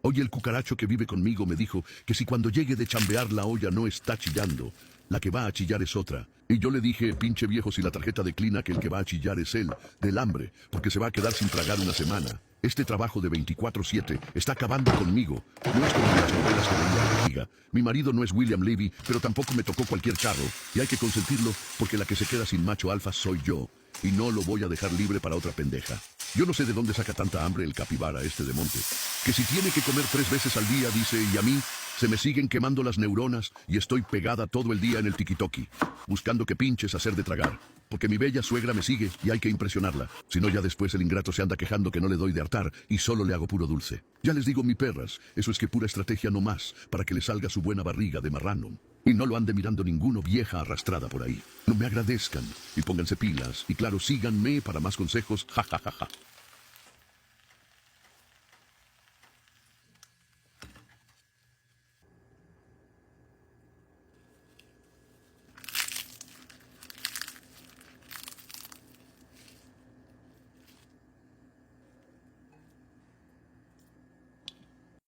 Hoy el cucaracho que vive conmigo me dijo que si cuando llegue de chambear la olla no está chillando, la que va a chillar es otra. Y yo le dije, pinche viejo, si la tarjeta declina que el que va a chillar es él, del hambre, porque se va a quedar sin tragar una semana. Este trabajo de 24/7 está acabando conmigo. No es como las novelas que veía en la giga. Mi marido no es William Levy, pero tampoco me tocó cualquier carro. Y hay que consentirlo porque la que se queda sin macho alfa soy yo. Y no lo voy a dejar libre para otra pendeja. Yo no sé de dónde saca tanta hambre el capibara este de monte. Que si tiene que comer 3 veces al día, dice, y a mí se me siguen quemando las neuronas y estoy pegada todo el día en el tiquitoqui, buscando que pinches hacer de tragar. Porque mi bella suegra me sigue y hay que impresionarla. Si no, ya después el ingrato se anda quejando que no le doy de hartar y solo le hago puro dulce. Ya les digo, mi perras, eso es que pura estrategia no más para que le salga su buena barriga de marrano. Y no lo ande mirando ninguno vieja arrastrada por ahí. No me agradezcan y pónganse pilas. Y claro, síganme para más consejos. Ja, ja, ja, ja.